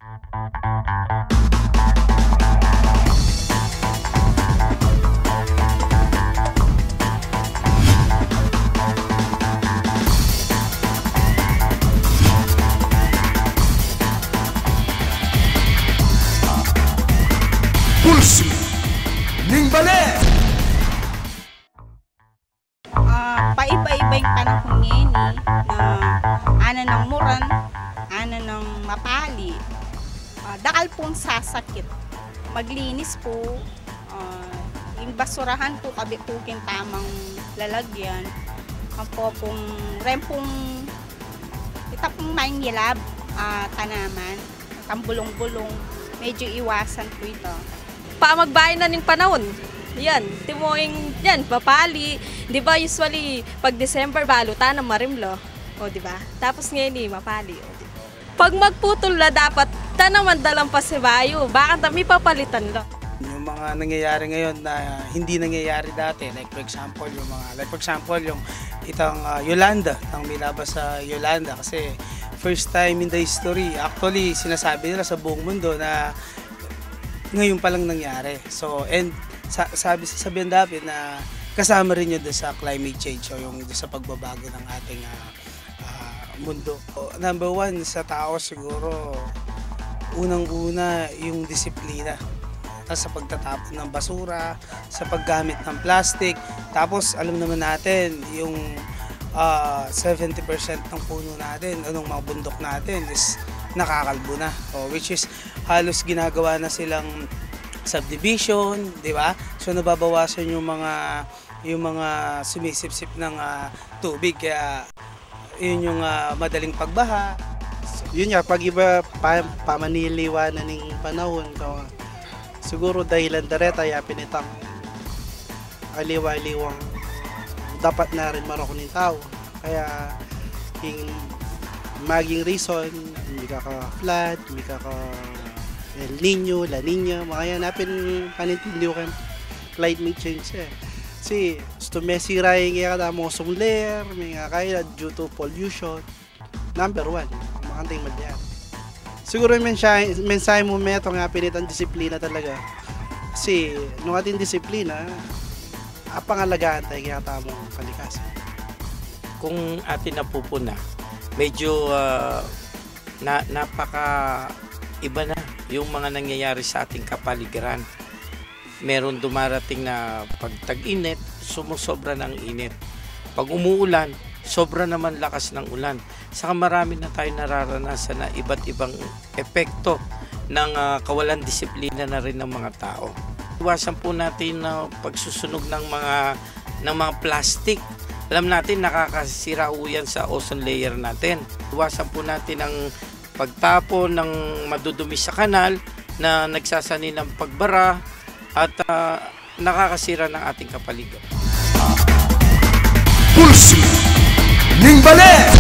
Pulso ning bale. Paiba-iba yung panahon ngayon na ana ng muran, ana ng mapali, dakal pong sasakit. Maglinis po, yung basurahan po kabikukin tamang lalagyan. Kampo pong rempong itapong maingilab, tanaman, tambulong-bulong, medyo iwasan po ito. Magbahay na ng panahon. Yan, timoing yan, papali. 'Di ba usually pag December balutan ng marimlo. O 'di ba? Tapos ngayon mapali. Pag magputol na dapat tanaman dalang pasibayo. Bakit may papalitan lo? Yung mga nangyayari ngayon na hindi nangyayari dati, like for example yung itang Yolanda, ang milabas sa Yolanda kasi first time in the history. Actually, sinasabi nila sa buong mundo na ngayon pa lang nangyari. So, and sabihan dapat na kasama rin yun sa climate change o yung sa pagbabago ng ating mundo. Number one sa tao siguro, unang-una yung disiplina sa pagtatapon ng basura, sa paggamit ng plastic. Tapos alam naman natin yung 70% ng puno natin, anong mga bundok natin is nakakalbo na. Which is halos ginagawa na silang subdivision, di ba? So nababawasan yung mga sumisipsip ng tubig, kaya yun yung madaling pagbaha. So, yun nga, pag iba pamaniliwanan ng panahon, siguro dahilan dareta yapin itang aliwa-aliwang dapat na rin maroko ng tao. Kaya yung maging reason, hindi ka flood, hindi ka El Nino, La Nina, mga yan, napin panintindiw kan climate change eh. Kasi, gusto may siray nga kada mo ozone layer, may nga kaya due to pollution. Number one, makantay madyan. Siguro yung mensahe mo meto nga pinitang disiplina talaga. Kasi, nung ating disiplina, pangalagaan tayo kaya tamang kalikasan. Kung atin napupuna, medyo napaka iba na yung mga nangyayari sa ating kapaligiran. Meron dumarating na pag tag-init, sumusobra ng init. Pag umuulan, sobra naman lakas ng ulan. Saka marami na tayo nararanasan na iba't ibang epekto ng kawalan disiplina na rin ng mga tao. Iwasan po natin na pagsusunog ng mga plastic. Alam natin nakakasira po yan sa ozone layer natin. Iwasan po natin ang pagtapon ng madudumi sa kanal na nagsasani ng pagbara at nakakasira ng ating kapaligiran. Pulso ning bale.